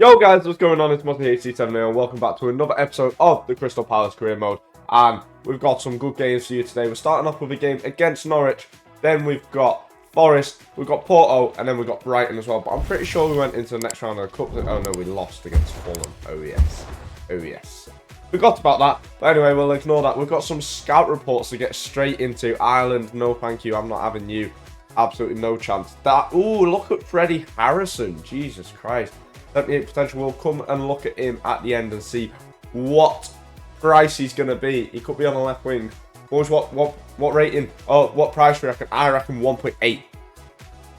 Yo guys, what's going on? It's Mozzie HC7 and welcome back to another episode of the Crystal Palace Career Mode. And we've got some good games for you today. We're starting off with a game against Norwich, then we've got Forest, we've got Porto, and then we've got Brighton as well. But I'm pretty sure we went into the next round of the Cup. Oh no, we lost against Fulham. Oh yes. Oh yes. Forgot about that. But anyway, we'll ignore that. We've got some scout reports to get straight into. Ireland, no thank you. I'm not having you. Absolutely no chance. That. Ooh, look at Freddie Harrison. Jesus Christ. 78 potential. We'll come and look at him at the end and see what price he's going to be. He could be on the left wing. Boys, what rating? Oh, what price do you reckon? I reckon 1.8.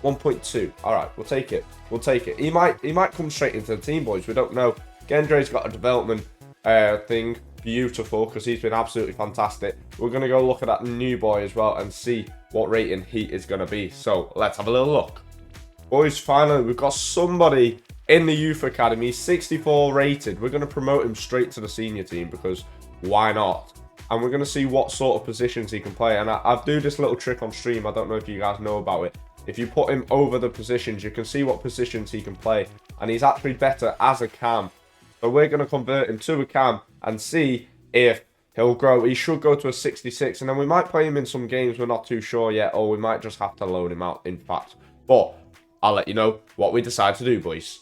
1.2. All right, we'll take it. We'll take it. He might come straight into the team, boys. We don't know. Gendre's got a development thing. Beautiful, because he's been absolutely fantastic. We're going to go look at that new boy as well and see what rating he is going to be. So let's have a little look. Boys, finally, we've got somebody in the youth academy, 64 rated. We're going to promote him straight to the senior team because why not? And we're going to see what sort of positions he can play. And I do this little trick on stream. I don't know if you guys know about it. If you put him over the positions, you can see what positions he can play. And he's actually better as a cam. So we're going to convert him to a cam and see if he'll grow. He should go to a 66. And then we might play him in some games. We're not too sure yet. Or we might just have to loan him out, in fact. But I'll let you know what we decide to do, boys.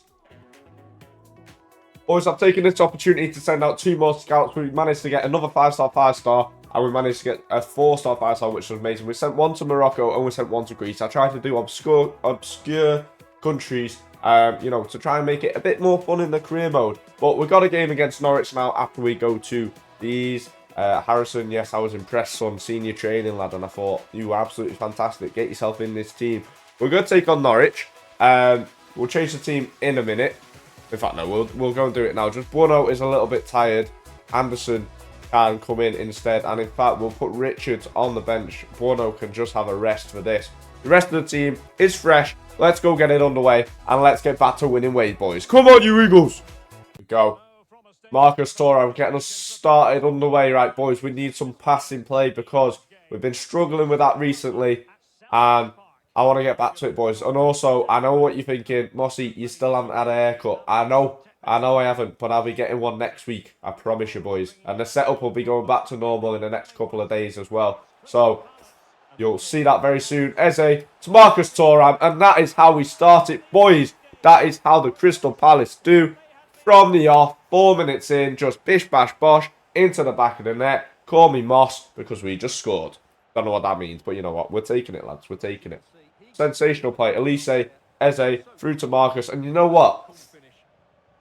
Boys, I've taken this opportunity to send out 2 more scouts. We managed to get another 5-star, 5-star. And we managed to get a 4-star, 5-star, which was amazing. We sent 1 to Morocco and we sent 1 to Greece. I tried to do obscure countries, you know, to try and make it a bit more fun in the career mode. But we've got a game against Norwich now after we go to these. Harrison, yes, I was impressed, son. Senior training, lad. And I thought, you were absolutely fantastic. Get yourself in this team. We're going to take on Norwich. We'll change the team in a minute. In fact, no, we'll go and do it now. Just Bruno is a little bit tired. Anderson can come in instead. And in fact, we'll put Richards on the bench. Bruno can just have a rest for this. The rest of the team is fresh. Let's go get it underway. And let's get back to winning ways, boys. Come on, you Eagles. Go. Marcus Thuram getting us started underway. Right, boys, we need some passing play because we've been struggling with that recently. And I want to get back to it, boys. And also, I know what you're thinking. Mossy, you still haven't had a haircut. I know I haven't, but I'll be getting one next week. I promise you, boys. And the setup will be going back to normal in the next couple of days as well. So, you'll see that very soon. Eze to Marcus Thuram. And that is how we start it, boys. That is how the Crystal Palace do. From the off, 4 minutes in, just bish, bash, bosh, into the back of the net. Call me Moss, because we just scored. Don't know what that means, but you know what? We're taking it, lads. We're taking it. Sensational play. Elise, Eze, through to Marcus. And you know what?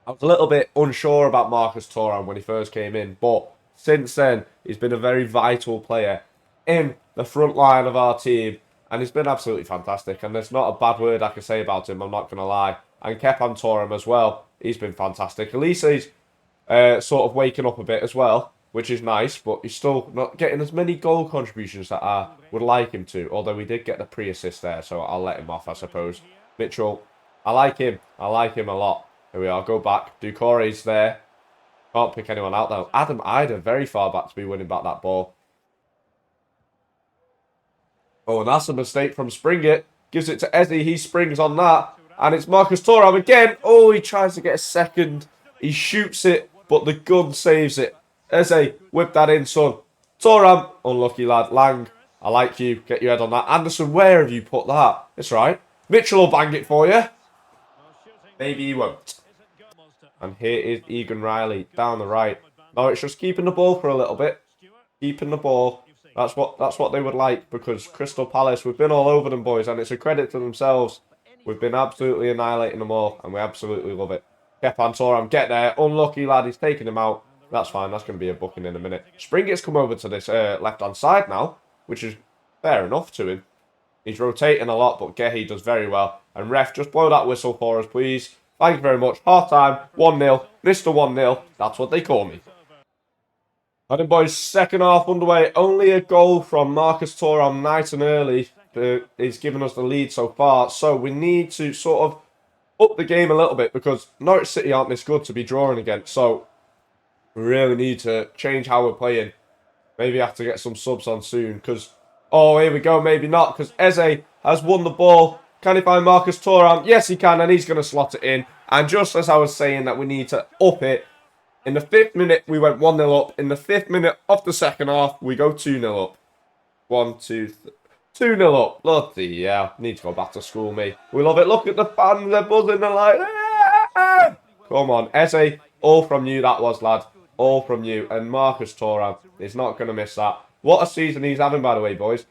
I was a little bit unsure about Marcus Thuram when he first came in. But since then, he's been a very vital player in the front line of our team. And he's been absolutely fantastic. And there's not a bad word I can say about him, I'm not going to lie. And Kepan Thuram as well. He's been fantastic. Elise's sort of waking up a bit as well, which is nice, but he's still not getting as many goal contributions that I would like him to, although we did get the pre-assist there, so I'll let him off, I suppose. Mitchell, I like him. I like him a lot. Here we are, go back. Doucouré's there. Can't pick anyone out, though. Adam Ida, very far back to be winning back that ball. Oh, and that's a mistake from Springett. Gives it to Eze, he springs on that. And it's Marcus Thuram again. Oh, he tries to get a second. He shoots it, but the gun saves it. Eze, whip that in, son. Thuram, unlucky lad. Lang, I like you. Get your head on that. Anderson, where have you put that? It's right. Mitchell will bang it for you. Maybe he won't. And here is Egan Riley down the right. No, it's just keeping the ball for a little bit. Keeping the ball. That's what they would like, because Crystal Palace, we've been all over them, boys, and it's a credit to themselves. We've been absolutely annihilating them all, and we absolutely love it. Kepan Thuram, get there. Unlucky lad, he's taking him out. That's fine. That's going to be a booking in a minute. Springett's come over to this left-hand side now, which is fair enough to him. He's rotating a lot, but Gehi does very well. And ref, just blow that whistle for us, please. Thank you very much. Half-time, 1-0. Mr. 1-0. That's what they call me. And then, boys, second half underway. Only a goal from Marcus Thuram nice and early is giving us the lead so far. So we need to sort of up the game a little bit, because Norwich City aren't this good to be drawing against. So we really need to change how we're playing. Maybe have to get some subs on soon, because... Oh, here we go. Maybe not, because Eze has won the ball. Can he find Marcus Thuram? Yes, he can, and he's going to slot it in. And just as I was saying that we need to up it, in the 5th minute, we went 1-0 up. In the 5th minute of the second half, we go 2-0 up. 2-0 up. Bloody yeah. Need to go back to school, me. We love it. Look at the fans. They're buzzing. They're like, ah! Come on. Eze, all from you that was, lad. All from you. And Marcus Thuram is not going to miss that. What a season he's having, by the way, boys.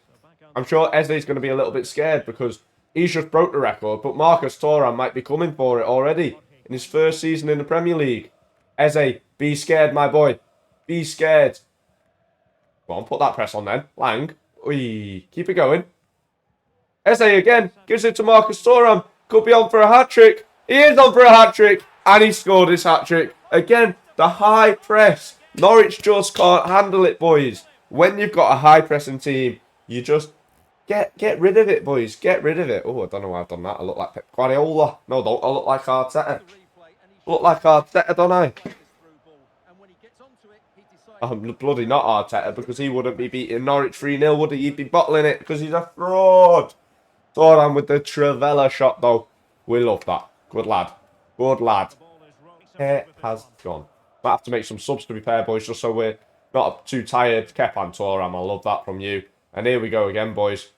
I'm sure Eze's going to be a little bit scared because he's just broke the record. But Marcus Thuram might be coming for it already in his first season in the Premier League. Eze, be scared, my boy. Be scared. Come on, put that press on then. Lang. Oi, keep it going. Eze again. Gives it to Marcus Thuram. Could be on for a hat-trick. He is on for a hat-trick. And he scored his hat-trick. Again, the high press. Norwich just can't handle it, boys. When you've got a high-pressing team, you just get rid of it, boys. Get rid of it. Oh, I don't know why I've done that. I look like Pep Guardiola. No, don't. I look like Arteta. I look like Arteta, don't I? I'm bloody not Arteta because he wouldn't be beating Norwich 3-0, would he? He'd be bottling it because he's a fraud. Thuram with the Trivella shot, though. We love that. Good lad. Good lad. It has gone. Might have to make some subs to be fair, boys, just so we're not too tired. Kepan Thuram, I love that from you. And here we go again, boys.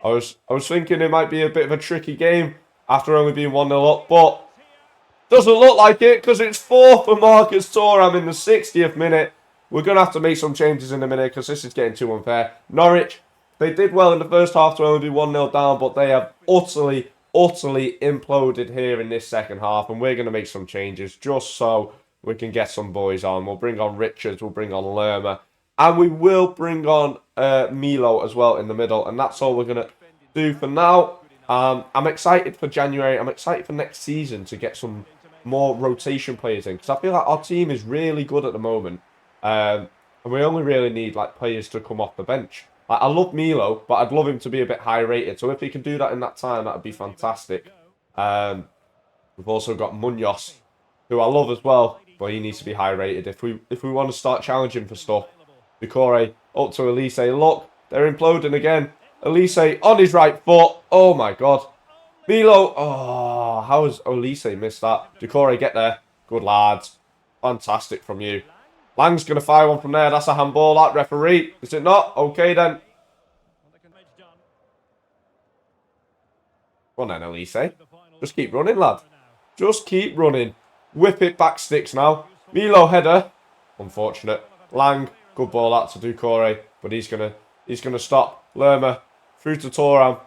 I was thinking it might be a bit of a tricky game after only being 1-0 up, but doesn't look like it because it's 4 for Marcus Thuram in the 60th minute. We're going to have to make some changes in a minute because this is getting too unfair. Norwich, they did well in the first half to only be 1-0 down, but they have utterly imploded here in this second half. And we're going to make some changes just so we can get some boys on. We'll bring on Richards, we'll bring on Lerma, and we will bring on Milo as well in the middle. And that's all we're going to do for now. I'm excited for January. I'm excited for next season to get some more rotation players in because I feel like our team is really good at the moment. And we only really need like players to come off the bench. Like, I love Milo, but I'd love him to be a bit high rated. So if he can do that in that time, that would be fantastic. We've also got Munoz, who I love as well, but he needs to be high rated if we want to start challenging for stuff. Decore up to Elise. Look, they're imploding again. Elise on his right foot. Oh my god. Milo. Oh, how has Elise missed that? Decore, get there. Good lads. Fantastic from you. Lang's going to fire one from there. That's a handball, that referee. Is it not? Okay, then. Come on then, Elise. Just keep running, lad. Just keep running. Whip it back sticks now. Milo header. Unfortunate. Lang. Good ball out to Decore. But he's gonna stop. Lerma. Through to Thuram.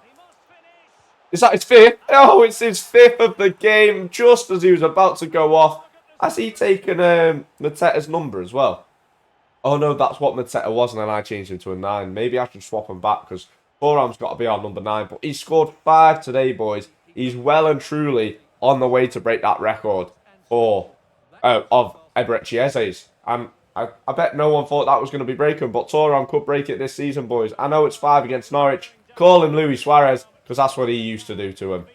Is that his 5th? Oh, it's his 5th of the game. Just as he was about to go off. Has he taken Mateta's number as well? Oh no, that's what Mateta was, and then I changed him to a 9. Maybe I should swap him back because Thuram's got to be our number 9. But he scored 5 today, boys. He's well and truly on the way to break that record of Eberechi Eze's. And I bet no one thought that was going to be breaking, but Thuram could break it this season, boys. I know it's 5 against Norwich. Call him Luis Suarez because that's what he used to do to him.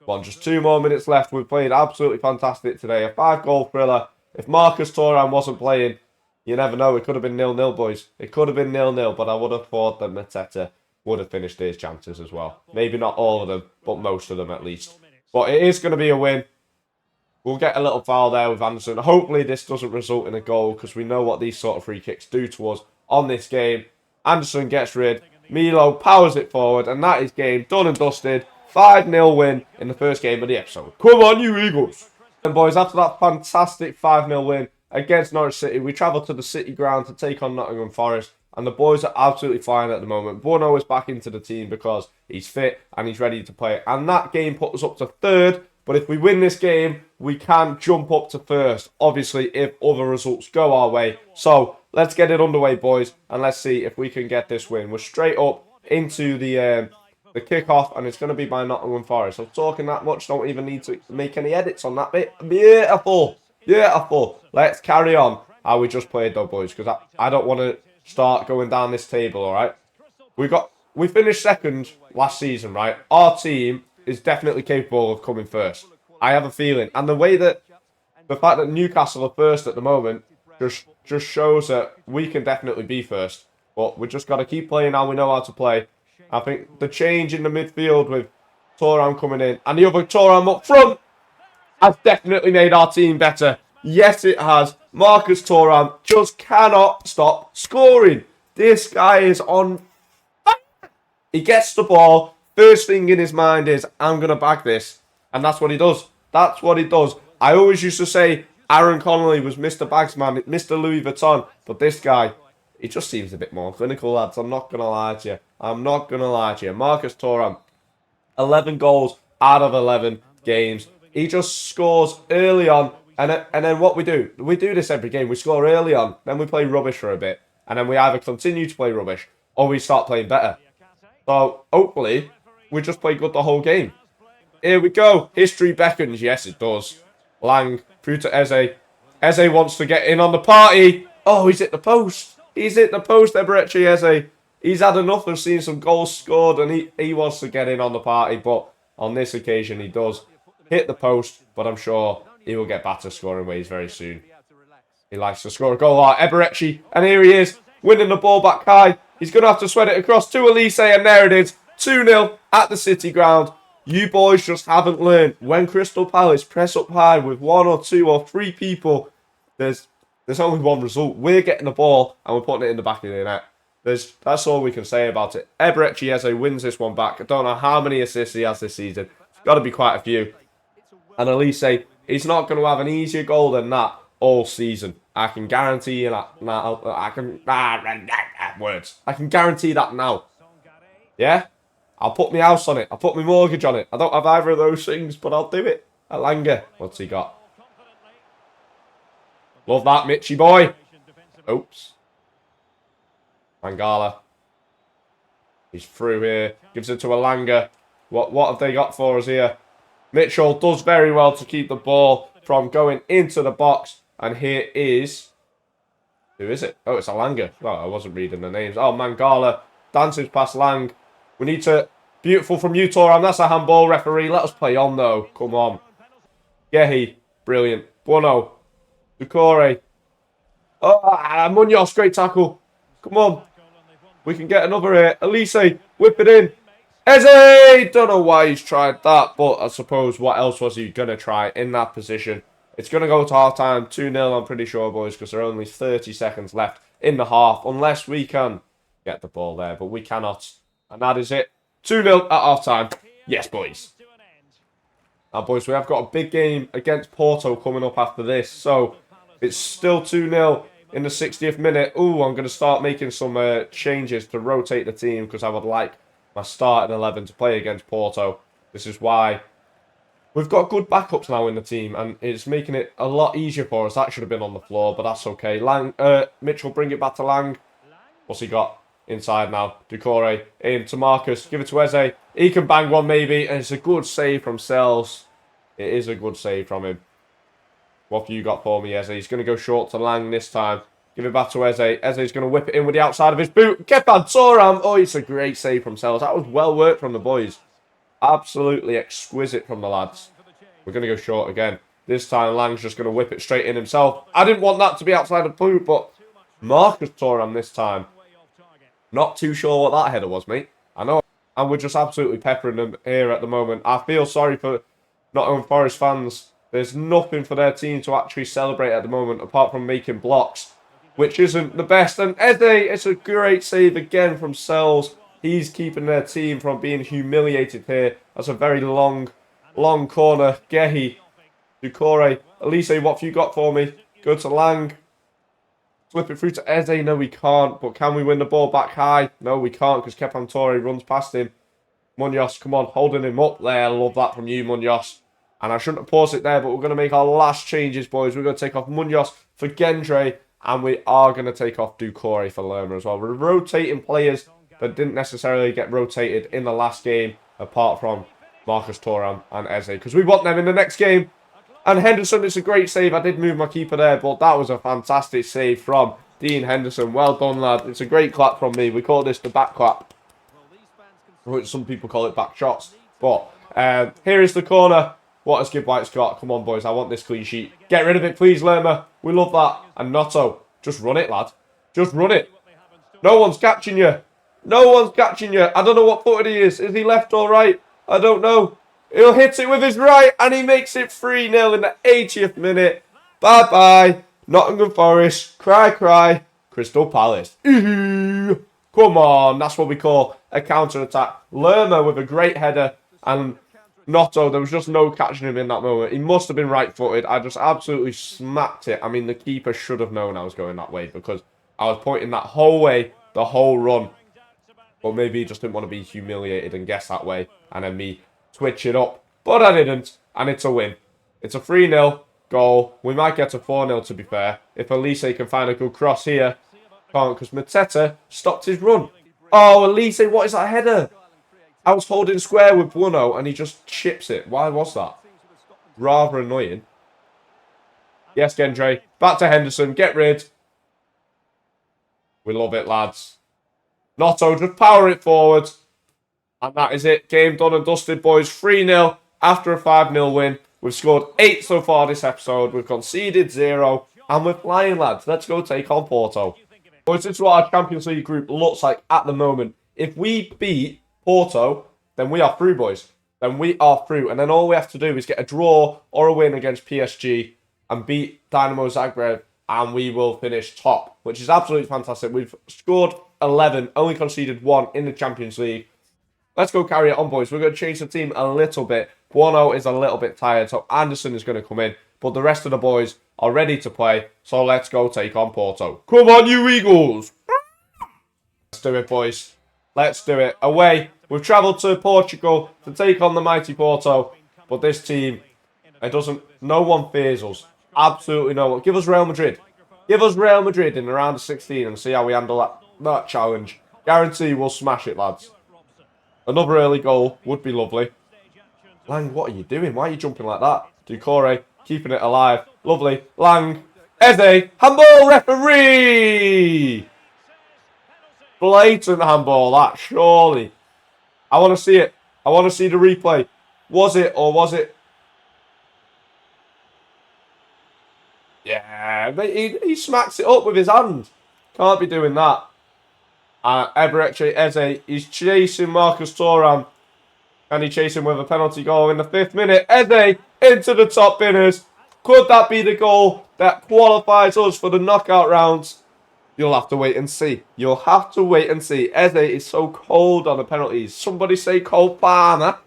Well, just 2 more minutes left. We've played absolutely fantastic today. A 5-goal thriller. If Marcus Thuram wasn't playing, you never know. It could have been 0-0, boys. It could have been 0-0, but I would have thought that Mateta would have finished his chances as well. Maybe not all of them, but most of them at least. But it is going to be a win. We'll get a little foul there with Anderson. Hopefully this doesn't result in a goal because we know what these sort of free kicks do to us on this game. Anderson gets rid. Milo powers it forward, and that is game done and dusted. 5-0 win in the first game of the episode. Come on, you Eagles! And boys, after that fantastic 5-0 win against Norwich City, we travelled to the City ground to take on Nottingham Forest. And the boys are absolutely fine at the moment. Bono is back into the team because he's fit and he's ready to play. And that game put us up to 3rd. But if we win this game, we can jump up to 1st. Obviously, if other results go our way. So, let's get it underway, boys. And let's see if we can get this win. We're straight up into the kick-off, and it's going to be by Nottingham Forest. I'm talking that much, don't even need to make any edits on that bit. Beautiful. Beautiful. Let's carry on how we just played, though, boys, because I don't want to start going down this table, all right? We finished 2nd last season, right? Our team is definitely capable of coming 1st. I have a feeling. And the fact that Newcastle are 1st at the moment just shows that we can definitely be 1st. But we just got to keep playing how we know how to play. I think the change in the midfield with Thuram coming in and the other Thuram up front. has definitely made our team better. Yes, it has. Marcus Thuram just cannot stop scoring. This guy is on. He gets the ball. First thing in his mind is, I'm going to bag this. And that's what he does. That's what he does. I always used to say Aaron Connolly was Mr. Bagsman, Mr. Louis Vuitton. But this guy, he just seems a bit more clinical, lads. I'm not going to lie to you. I'm not going to lie to you. Marcus Thuram, 11 goals out of 11 games. He just scores early on. And then what we do this every game. We score early on. Then we play rubbish for a bit. And then we either continue to play rubbish or we start playing better. So, hopefully, we just play good the whole game. Here we go. History beckons. Yes, it does. Lang through to Eze. Eze wants to get in on the party. Oh, he's hit the post. He's hit the post, Eberechi Eze. He's had enough of seeing some goals scored and he wants to get in on the party. But on this occasion, he does hit the post. But I'm sure he will get back to scoring ways very soon. He likes to score a goal. Eberechi. And here he is, winning the ball back high. He's going to have to sweat it across to Elise, and there it is. 2-0 at the City ground. You boys just haven't learned. When Crystal Palace press up high with 1 or 2 or 3 people, there's only one result. We're getting the ball and we're putting it in the back of the net. That's all we can say about it. Eberechi Eze wins this one back. I don't know how many assists he has this season. It's got to be quite a few. And Elise, he's not going to have an easier goal than that all season. I can guarantee you that now. I can guarantee that now. Yeah? I'll put my house on it. I'll put my mortgage on it. I don't have either of those things, but I'll do it. Alanga. What's he got? Love that, Mitchy boy. Oops. Mangala. He's through here. Gives it to Alanga. What have they got for us here? Mitchell does very well to keep the ball from going into the box. And here is... Who is it? Oh, it's Alanga. Well, I wasn't reading the names. Oh, Mangala. Dances past Lang. We need to... Beautiful from you, Thuram. That's a handball, referee. Let us play on, though. Come on. Gehi. Brilliant. Bono. Ducore. Oh, Munoz. Great tackle. Come on. We can get another here. Elise. Whip it in. Eze! Don't know why he's tried that, but I suppose what else was he going to try in that position? It's going to go to half-time. 2-0, I'm pretty sure, boys, because there are only 30 seconds left in the half, unless we can get the ball there, but we cannot. And that is it. 2-0 at half-time. Yes, boys. Now, boys, we have got a big game against Porto coming up after this, so it's still 2-0 in the 60th minute. Ooh, I'm going to start making some changes to rotate the team, because I would like my starting 11 to play against Porto. This is why we've got good backups now in the team, and it's making it a lot easier for us. That should have been on the floor, but that's okay. Mitchell, bring it back to Lang. What's he got? Inside now. Ducore in to Marcus. Give it to Eze. He can bang one maybe, and it's a good save from Sells. It is a good save from him. What have you got for me, Eze? He's going to go short to Lang this time. Give it back to Eze. Eze's going to whip it in with the outside of his boot. Kepan Thuram. Oh, it's a great save from Sells. That was well worked from the boys. Absolutely exquisite from the lads. We're going to go short again. This time, Lang's just going to whip it straight in himself. I didn't want that to be outside the boot, but Marcus Thuram this time. Not too sure what that header was, mate. I know. And we're just absolutely peppering them here at the moment. I feel sorry for Nottingham Forest fans. There's nothing for their team to actually celebrate at the moment, apart from making blocks, which isn't the best. And Eze, it's a great save again from Sells. He's keeping their team from being humiliated here. That's a very long corner. Gehi, Ducore, Elise, what have you got for me? Go to Lang. Flip it through to Eze. No, we can't. But can we win the ball back high? No, we can't, because Kepan Thuram runs past him. Munoz, come on, holding him up there. Love that from you, Munoz. And I shouldn't have paused it there, but we're going to make our last changes, boys. We're going to take off Munoz for Gendre, and we are going to take off Ducore for Lerma as well. We're rotating players that didn't necessarily get rotated in the last game, apart from Marcus Thuram and Eze, because we want them in the next game. And Henderson, it's a great save. I did move my keeper there, but that was a fantastic save from Dean Henderson. Well done, lad. It's a great clap from me. We call this the back clap, which some people call it back shots. But here is the corner. What has Gibb White's got? Come on, boys. I want this clean sheet. Get rid of it, please, Lerma. We love that. And Notto, just run it, lad. Just run it. No one's catching you. No one's catching you. I don't know what footed he is. Is he left or right? I don't know. He'll hit it with his right, and he makes it 3-0 in the 80th minute. Bye-bye. Nottingham Forest. Cry, cry. Crystal Palace. Ooh. Come on. That's what we call a counter-attack. Lerma with a great header, and Notto, there was just no catching him in that moment. He must have been right-footed. I just absolutely smacked it. I mean, the keeper should have known I was going that way because I was pointing that whole way, the whole run. But maybe he just didn't want to be humiliated and guess that way. And then me twitch it up. But I didn't. And it's a win. It's a 3-0 goal. We might get a 4-0 to be fair. If Elise can find a good cross here. Can't because Mateta stopped his run. Oh, Elise, what is that header? I was holding square with Bruno and he just chips it. Why was that? Rather annoying. Yes, Gendre. Back to Henderson. Get rid. We love it, lads. Notto, just power it forward. And that is it. Game done and dusted, boys. 3-0 after a 5-0 win. We've scored 8 so far this episode. We've conceded 0. And we're flying, lads. Let's go take on Porto. Boys, this is what our Champions League group looks like at the moment. If we beat Porto, then we are through, boys. Then we are through. And then all we have to do is get a draw or a win against PSG and beat Dynamo Zagreb. And we will finish top, which is absolutely fantastic. We've scored 11, only conceded 1 in the Champions League. Let's go carry it on, boys. We're going to change the team a little bit. Buono is a little bit tired, so Anderson is going to come in. But the rest of the boys are ready to play, so let's go take on Porto. Come on, you Eagles! Let's do it, boys. Let's do it. Away. We've travelled to Portugal to take on the mighty Porto. But this team, no one fears us. Absolutely no one. Give us Real Madrid. Give us Real Madrid in the round of 16 and see how we handle that challenge. Guarantee we'll smash it, lads. Another early goal would be lovely. Lang, what are you doing? Why are you jumping like that? Doucouré, keeping it alive. Lovely. Lang. Eze. Handball referee! Blatant handball, that, surely. I want to see it. I want to see the replay. Was it or was it? Yeah, but he smacks it up with his hand. Can't be doing that. Eberechi Eze, he's chasing Marcus Thuram. Can he chase him with a penalty goal in the 5th minute? Eze into the top binners. Could that be the goal that qualifies us for the knockout rounds? You'll have to wait and see. You'll have to wait and see. Eze is so cold on the penalties. Somebody say cold Palmer.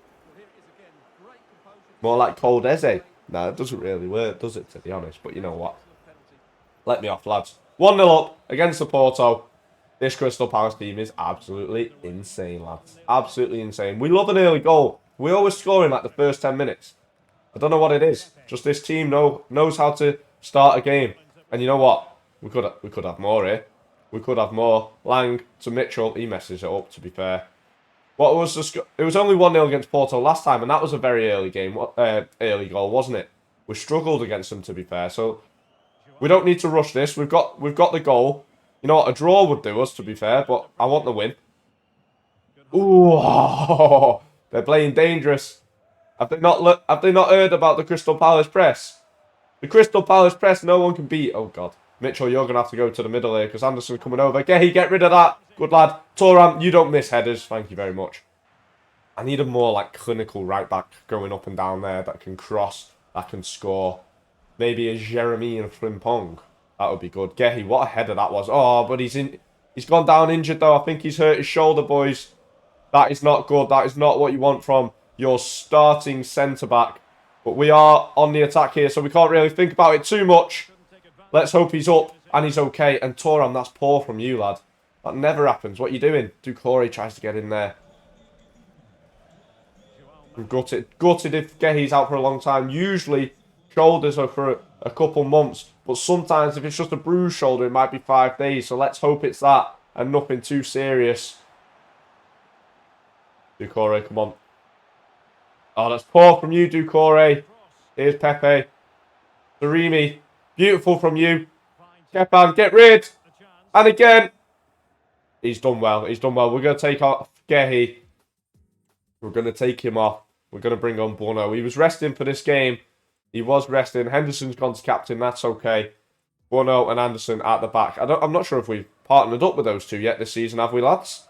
More like cold Eze. No, it doesn't really work, does it, to be honest? But you know what? Let me off, lads. 1-0 up against the Porto. This Crystal Palace team is absolutely insane, lads. Absolutely insane. We love an early goal. We always score in like the first 10 minutes. I don't know what it is. Just this team knows how to start a game. And you know what? We could have more here. We could have more. Lang to Mitchell. He messes it up, to be fair. What was the it was only 1-0 against Porto last time, and that was a very early game, early goal, wasn't it? We struggled against them, to be fair. So we don't need to rush this. We've got the goal. You know what? A draw would do us, to be fair, but I want the win. Ooh, they're playing dangerous. Have they not heard about the Crystal Palace press? The Crystal Palace press, no one can beat. Oh God, Mitchell, you're gonna have to go to the middle here because Anderson's coming over. Get rid of that. Good lad. Thuram, you don't miss headers. Thank you very much. I need a more like clinical right back going up and down there that can cross, that can score. Maybe a Jeremy and Frimpong. That would be good. Gehi, what a header that was. Oh, but he's gone down injured though. I think he's hurt his shoulder, boys. That is not good. That is not what you want from your starting centre-back. But we are on the attack here, so we can't really think about it too much. Let's hope he's up and he's okay. And Thuram, that's poor from you, lad. That never happens. What are you doing? Doucouré tries to get in there. I'm gutted if Gehi's out for a long time. Usually, shoulders are for a couple months. But sometimes, if it's just a bruised shoulder, it might be 5 days. So let's hope it's that and nothing too serious. Doucouré, come on. Oh, that's poor from you, Doucouré. Here's Pepe. Sarimi. Beautiful from you. Kepan, get rid. And again. He's done well. He's done well. We're going to take off Gehi. We're going to take him off. We're going to bring on Bono. He was resting for this game. He was resting. Henderson's gone to captain. That's okay. Bono and Anderson at the back. I'm not sure if we've partnered up with those two yet this season, have we, lads?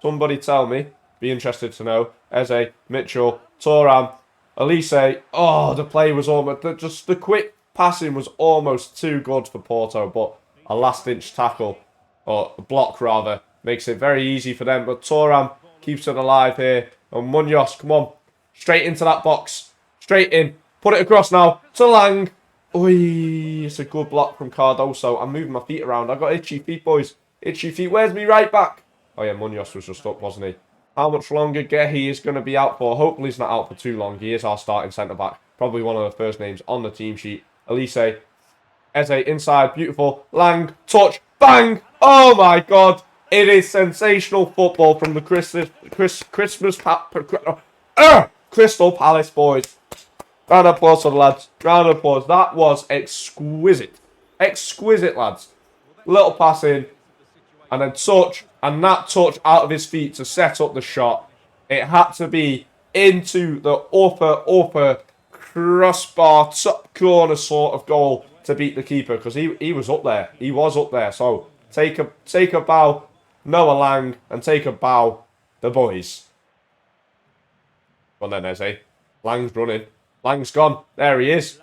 Somebody tell me. Be interested to know. Eze, Mitchell, Thuram, Elise, oh, the play was almost, just the quick passing was almost too good for Porto, but a last-inch tackle, or block rather, makes it very easy for them. But Thuram keeps it alive here. And Munoz, come on, straight into that box, straight in, put it across now to Lang. Oi, it's a good block from Cardoso. I'm moving my feet around. I got itchy feet, boys. Itchy feet. Where's me right back? Oh yeah, Munoz was just up, wasn't he? How much longer Gehi is going to be out for? Hopefully he's not out for too long. He is our starting centre-back. Probably one of the first names on the team sheet. Elise. Eze inside. Beautiful. Lang. Touch. Bang. Oh my God. It is sensational football from the Crystal Palace boys. Round of applause for the lads. Round of applause. That was exquisite. Exquisite, lads. Little pass in. And then touch. And that touch out of his feet to set up the shot. It had to be into the upper crossbar, top corner sort of goal to beat the keeper. Because he was up there. He was up there. So take a bow, Noah Lang. And take a bow, the boys. Go on then, Eze. Lang's running. Lang's gone. There he is.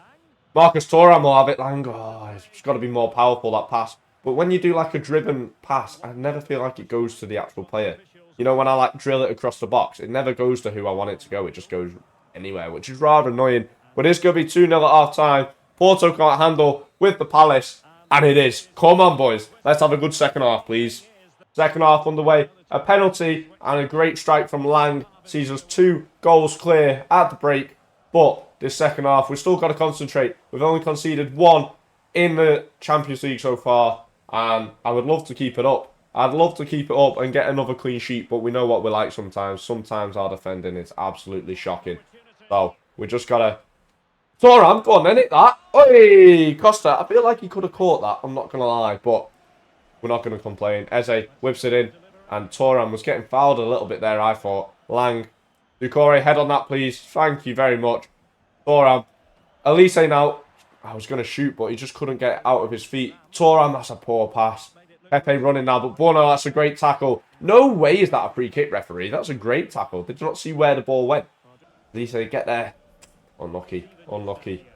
Marcus Thuram will have it. Lang, oh, it's got to be more powerful, that pass. But when you do like a driven pass, I never feel like it goes to the actual player. You know, when I like drill it across the box, it never goes to who I want it to go. It just goes anywhere, which is rather annoying. But it's going to be 2-0 at half time. Porto can't handle with the Palace. And it is. Come on, boys. Let's have a good second half, please. Second half underway. A penalty and a great strike from Lang sees us 2 goals clear at the break. But this second half, we've still got to concentrate. We've only conceded 1 in the Champions League so far. And I would love to keep it up. I'd love to keep it up and get another clean sheet. But we know what we're like sometimes. Sometimes our defending is absolutely shocking. So we just got to... Thuram, go on then, hit that. Oi, Costa. I feel like he could have caught that. I'm not going to lie. But we're not going to complain. Eze whips it in. And Thuram was getting fouled a little bit there, I thought. Lang. Ducore, head on that, please. Thank you very much. Thuram. Elise now. I was going to shoot, but he just couldn't get out of his feet. Thuram, that's a poor pass. Pepe running now, but Bono, that's a great tackle. No way is that a free kick, referee. That's a great tackle. Did you not see where the ball went? Elise, get there. Unlucky. Unlucky.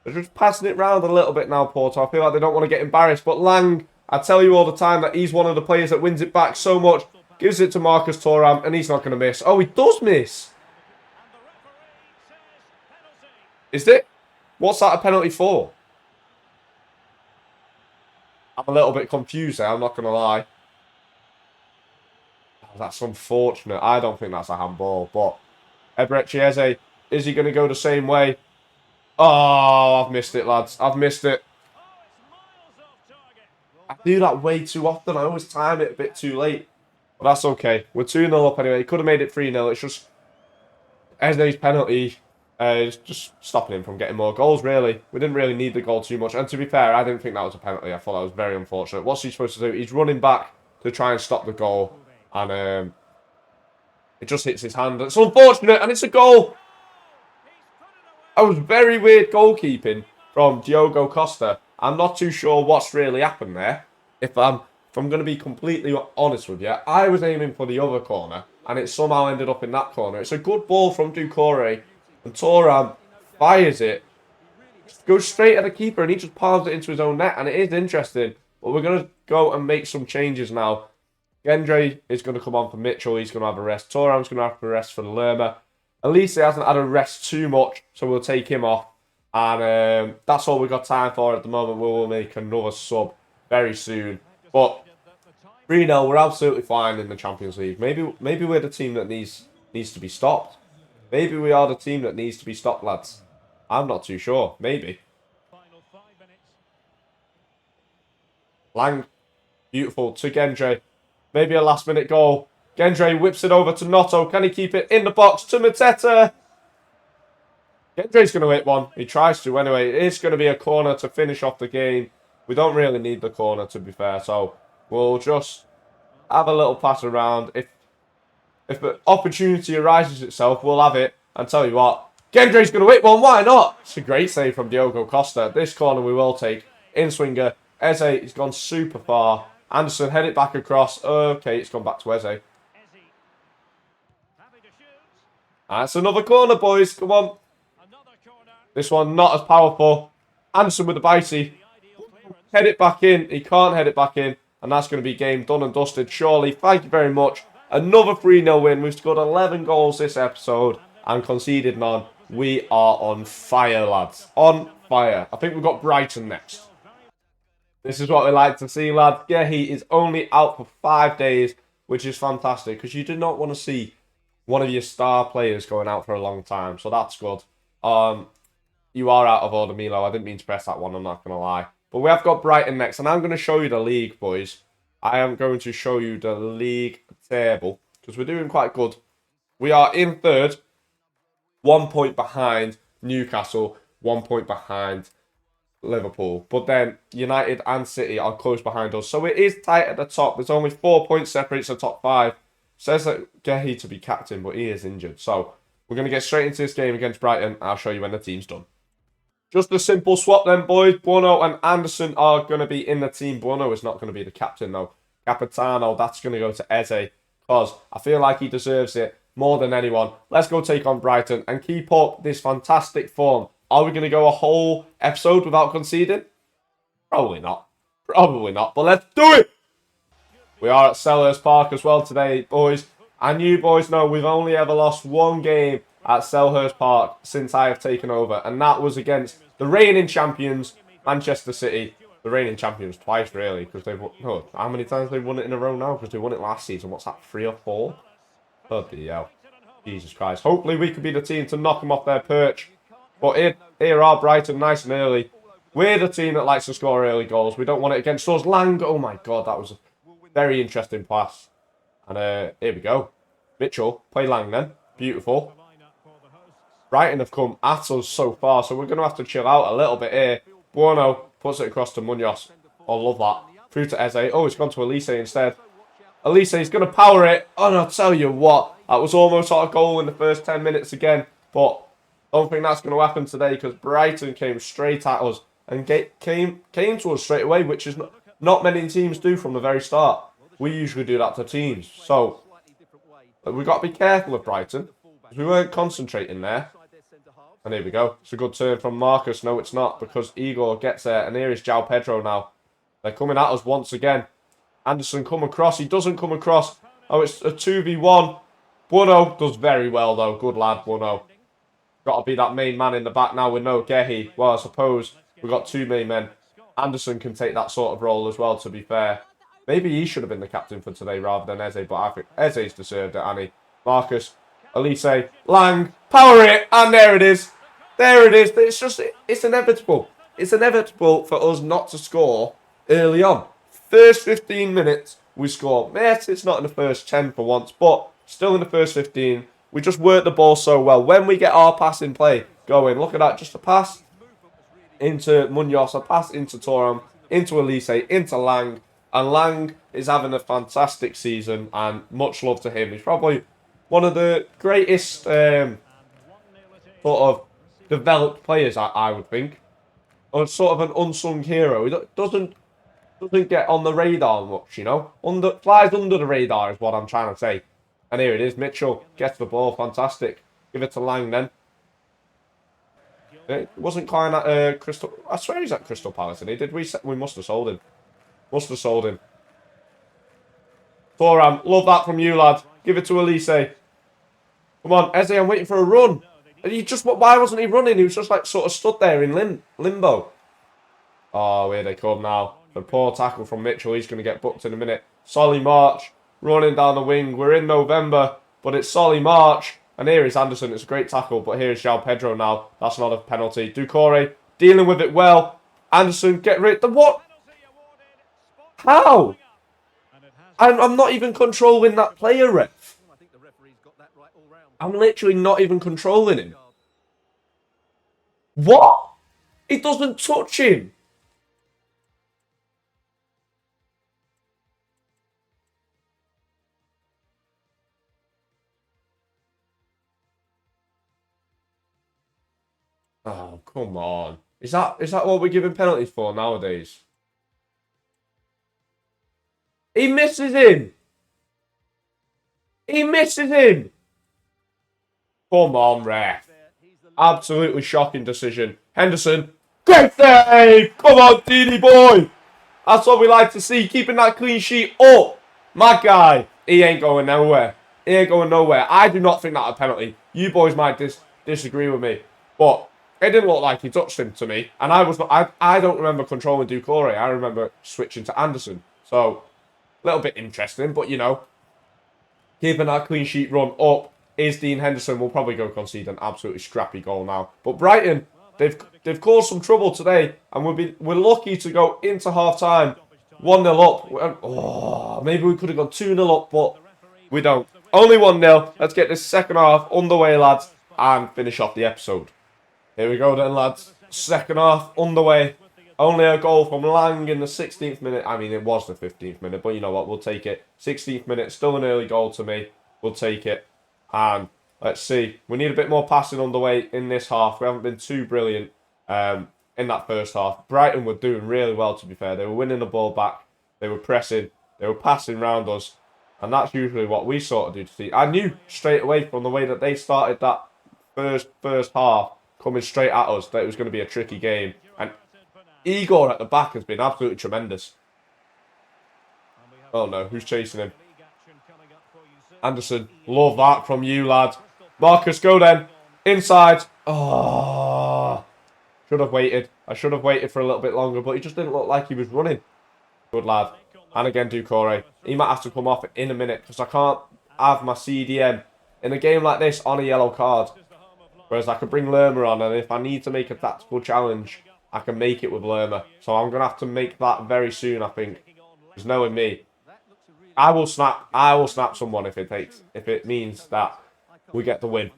They're just passing it round a little bit now, Porto. I feel like they don't want to get embarrassed. But Lang, I tell you all the time that he's one of the players that wins it back so much. Gives it to Marcus Thuram, and he's not going to miss. Oh, he does miss. Is it? What's that a penalty for? I'm a little bit confused there, I'm not going to lie. Oh, that's unfortunate. I don't think that's a handball, but Ebrechi Eze, is he going to go the same way? Oh, I've missed it, lads. I've missed it. I do that way too often. I always time it a bit too late. But that's okay. We're 2-0 up anyway. He could have made it 3-0. It's just Eze's penalty is just stopping him from getting more goals, really. We didn't really need the goal too much. And to be fair, I didn't think that was a penalty. I thought that was very unfortunate. What's he supposed to do? He's running back to try and stop the goal. And it just hits his hand. It's unfortunate, and it's a goal. That was very weird goalkeeping from Diogo Costa. I'm not too sure what's really happened there. If I'm going to be completely honest with you, I was aiming for the other corner, and it somehow ended up in that corner. It's a good ball from Ducore, and Thuram fires it. Goes straight at the keeper, and he just palms it into his own net, and it is interesting. But we're going to go and make some changes now. Gendre is going to come on for Mitchell. He's going to have a rest. Thuram's going to have a rest for Lerma. Elise hasn't had a rest too much, so we'll take him off. And that's all we've got time for at the moment. We will make another sub very soon. But 3-0, we're absolutely fine in the Champions League. Maybe we're the team that needs to be stopped. Maybe we are the team that needs to be stopped, lads. I'm not too sure. Maybe. Lang. Beautiful to Gendre. Maybe a last-minute goal. Gendre whips it over to Noto. Can he keep it in the box to Mateta? Gendre's going to hit one. He tries to anyway. It is going to be a corner to finish off the game. We don't really need the corner, to be fair. So we'll just have a little pass around. If the opportunity arises itself, we'll have it. And tell you what, Gendre's going to hit one. Why not? It's a great save from Diogo Costa. This corner we will take. In swinger. Eze has gone super far. Anderson, head it back across. Okay, it's gone back to Eze. That's another corner, boys. Come on. This one not as powerful. Anderson with the bitey. Head it back in. He can't head it back in. And that's going to be game done and dusted, surely. Thank you very much. Another 3-0 win. We've scored 11 goals this episode and conceded none. We are on fire, lads. On fire. I think we've got Brighton next. This is what we like to see, lads. Yeah, he is only out for 5 days, which is fantastic because you do not want to see one of your star players going out for a long time. So that's good. You are out of order, Milo. I didn't mean to press that one, I'm not going to lie. But we have got Brighton next, and I'm going to show you the league, boys. I am going to show you the league table, because we're doing quite good. We are in third, 1 point behind Newcastle, 1 point behind Liverpool. But then United and City are close behind us. So it is tight at the top. There's only 4 points separates the top 5. Says that Gehi to be captain, but he is injured. So we're going to get straight into this game against Brighton. I'll show you when the team's done. Just a simple swap then, boys. Buono and Anderson are going to be in the team. Buono is not going to be the captain, though. Capitano, that's going to go to Eze, because I feel like he deserves it more than anyone. Let's go take on Brighton and keep up this fantastic form. Are we going to go a whole episode without conceding? Probably not. Probably not, but let's do it! We are at Selhurst Park as well today, boys. And you boys know we've only ever lost 1 game at Selhurst Park since I have taken over. And that was against the reigning champions, Manchester City. The reigning champions twice, really, because they've won... Oh, how many times they've won it in a row now? Because they won it last season. What's that, 3 or 4? Bloody hell. Jesus Christ. Hopefully we can be the team to knock them off their perch. But here are Brighton, nice and early. We're the team that likes to score early goals. We don't want it against us. Lang, oh my God, that was a very interesting pass. And here we go. Mitchell, play Lang then. Beautiful. Brighton have come at us so far, so we're going to have to chill out a little bit here. Buono puts it across to Munoz. Oh, love that. Through to Eze. Oh, it's gone to Elise instead. Elise is going to power it. Oh, and I'll tell you what. That was almost our goal in the first 10 minutes again. But I don't think that's going to happen today because Brighton came straight at us and came to us straight away, which is not many teams do from the very start. We usually do that to teams. So we've got to be careful of Brighton. We weren't concentrating there. And here we go. It's a good turn from Marcus. No, it's not, because Igor gets there. And here is João Pedro now. They're coming at us once again. Anderson come across. He doesn't come across. Oh, it's a 2v1. Buono does very well, though. Good lad, Buono. Got to be that main man in the back now with no Gehi. Well, I suppose we've got 2 main men. Anderson can take that sort of role as well, to be fair. Maybe he should have been the captain for today rather than Eze, but I think Eze's deserved it, Annie. Marcus, Elise, Lang, power it, and there it is. There it is. It's inevitable. It's inevitable for us not to score early on. First 15 minutes, we score. Yes, it's not in the first 10 for once, but still in the first 15. We just work the ball so well. When we get our passing play going, look at that. Just a pass into Munoz, a pass into Thuram, into Elise, into Lang. And Lang is having a fantastic season, and much love to him. He's probably one of the greatest sort of developed players, I would think. Or sort of an unsung hero. He doesn't get on the radar much, you know. Flies under the radar is what I'm trying to say. And here it is. Mitchell gets the ball. Fantastic. Give it to Lang then. It wasn't quite at Crystal... I swear he's at Crystal Palace, and he did. We must have sold him. Must have sold him. Thuram, love that from you, lad. Give it to Elise. Come on, Eze, I'm waiting for a run. And why wasn't he running? He was just like sort of stood there in limbo. Oh, here they come now. The poor tackle from Mitchell. He's going to get booked in a minute. Solly March running down the wing. We're in November, but it's Solly March. And here is Anderson. It's a great tackle, but here is João Pedro now. That's not a penalty. Doucouré dealing with it well. Anderson, get rid of what? How? I'm not even controlling that player, ref. I'm literally not even controlling him. What? He doesn't touch him. Oh, come on. Is that what we're giving penalties for nowadays? He misses him. He misses him. Come on, ref. Absolutely shocking decision. Henderson. Great save! Come on, Dini boy! That's what we like to see. Keeping that clean sheet up. My guy. He ain't going nowhere. He ain't going nowhere. I do not think that a penalty. You boys might disagree with me. But it didn't look like he touched him to me. And I don't remember controlling Doucouré. I remember switching to Anderson. So, a little bit interesting. But, you know, keeping that clean sheet run up is Dean Henderson. Will probably go concede an absolutely scrappy goal now. But Brighton, they've caused some trouble today, and we're lucky to go into half time 1-0 up. Oh, maybe we could have gone 2-0 up, but we don't. Only 1-0. Let's get this second half underway, lads, and finish off the episode. Here we go then, lads. Second half underway. Only a goal from Lang in the 16th minute. I mean, it was the 15th minute, but you know what? We'll take it. 16th minute, still an early goal to me. We'll take it. And let's see. We need a bit more passing on the way in this half. We haven't been too brilliant in that first half. Brighton were doing really well, to be fair. They were winning the ball back. They were pressing. They were passing round us. And that's usually what we sort of do to see. I knew straight away from the way that they started that first half, coming straight at us, that it was going to be a tricky game. And Igor at the back has been absolutely tremendous. Oh no, who's chasing him? Anderson, love that from you, lad. Marcus, go then. Inside. Oh, should have waited. I should have waited for a little bit longer, but he just didn't look like he was running. Good lad. And again, Doucouré. He might have to come off in a minute because I can't have my CDM in a game like this on a yellow card. Whereas I could bring Lerma on, and if I need to make a tactical challenge, I can make it with Lerma. So I'm going to have to make that very soon, I think. Because knowing me, I will snap someone if it means that we get the win.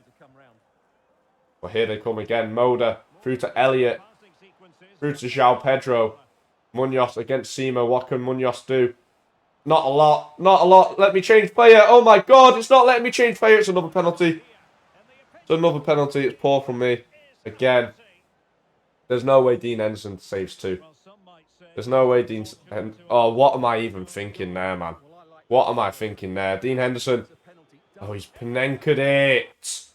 But here they come again. Moda through to Elliott. Through to João Pedro. Munoz against Simo. What can Munoz do? Not a lot. Not a lot. Let me change player. Oh my god, it's not letting me change player. It's another penalty. It's another penalty. It's poor from me. Again. There's no way Dean Henderson saves two. There's no way Dean... Oh, what am I even thinking there, man? What am I thinking there? Dean Henderson. Oh, he's Panenka'd it.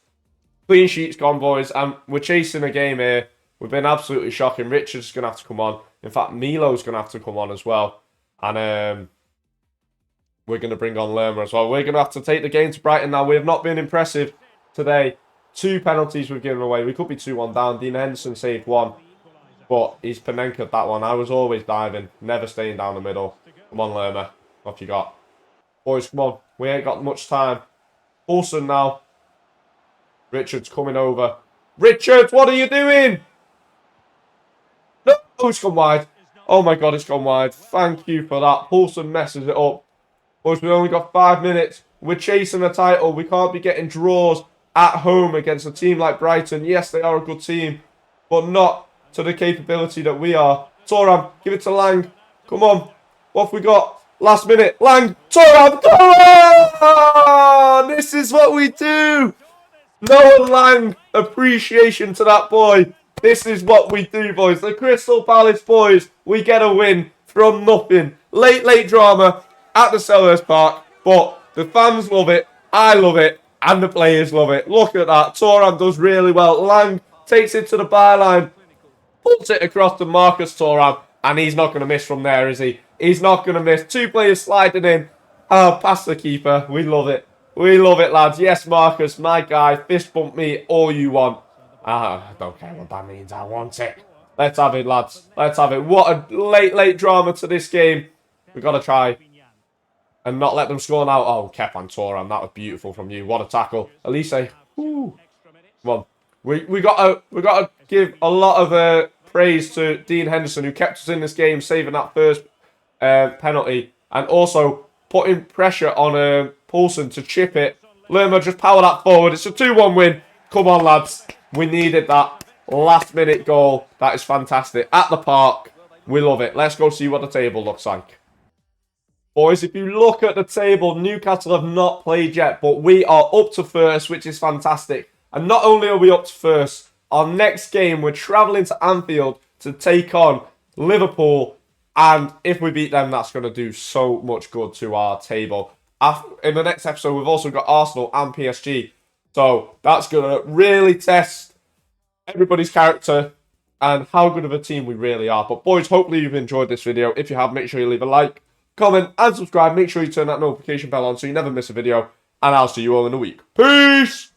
Clean sheet's gone, boys. And we're chasing a game here. We've been absolutely shocking. Richard's going to have to come on. In fact, Milo's going to have to come on as well. And we're going to bring on Lerma as well. We're going to have to take the game to Brighton now. We have not been impressive today. 2 penalties we've given away. We could be 2-1 down. Dean Henderson saved 1. But he's Panenka'd that one. I was always diving. Never staying down the middle. Come on, Lerma. What you got? Boys, come on. We ain't got much time. Olsen now. Richard's coming over. Richard, what are you doing? No, it's gone wide. Oh my god, it's gone wide. Thank you for that. Olsen messes it up. Boys, we only got 5 minutes. We're chasing a title. We can't be getting draws at home against a team like Brighton. Yes, they are a good team, but not to the capability that we are. Thuram, give it to Lang. Come on. What have we got? Last minute. Lang. Thuram. Come on! This is what we do. Noah Lang. Appreciation to that boy. This is what we do, boys. The Crystal Palace boys. We get a win from nothing. Late drama at the Selhurst Park. But the fans love it. I love it. And the players love it. Look at that. Thuram does really well. Lang takes it to the byline. Puts it across to Marcus Thuram. And he's not going to miss from there, is he? He's not going to miss. 2 players sliding in. Past the keeper. We love it. We love it, lads. Yes, Marcus, my guy. Fist bump me all you want. I don't care what that means. I want it. Let's have it, lads. Let's have it. What a late drama to this game. We've got to try and not let them score now. Oh, Kepan Thuram, that was beautiful from you. What a tackle. Elise. Woo. Come on. We got to give a lot of praise to Dean Henderson, who kept us in this game, saving that first penalty, and also putting pressure on Poulsen to chip it. Lerma, just power that forward. It's a 2-1 win. Come on, lads. We needed that last-minute goal. That is fantastic. At the park. We love it. Let's go see what the table looks like. Boys, if you look at the table, Newcastle have not played yet, but we are up to first, which is fantastic. And not only are we up to first, our next game, we're travelling to Anfield to take on Liverpool. And if we beat them, that's going to do so much good to our table. In the next episode, we've also got Arsenal and PSG. So that's going to really test everybody's character and how good of a team we really are. But boys, hopefully you've enjoyed this video. If you have, make sure you leave a like, comment, and subscribe. Make sure you turn that notification bell on so you never miss a video. And I'll see you all in a week. Peace!